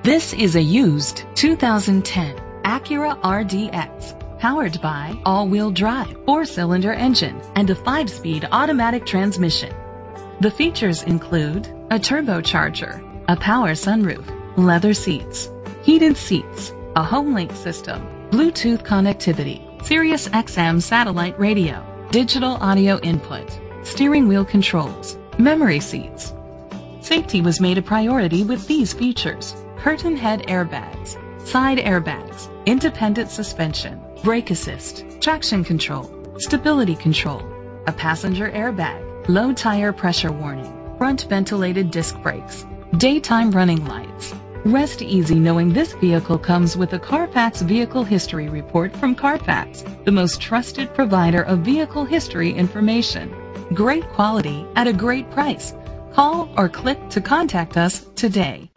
This is a used 2010 Acura RDX, powered by all-wheel drive, 4-cylinder engine, and a 5-speed automatic transmission. The features include a turbocharger, a power sunroof, leather seats, heated seats, a HomeLink system, Bluetooth connectivity, Sirius XM satellite radio, digital audio input, steering wheel controls, memory seats. Safety was made a priority with these features: curtain head airbags, side airbags, independent suspension, brake assist, traction control, stability control, a passenger airbag, low tire pressure warning, front ventilated disc brakes, daytime running lights. Rest easy knowing this vehicle comes with a Carfax Vehicle History Report from Carfax, the most trusted provider of vehicle history information. Great quality at a great price. Call or click to contact us today.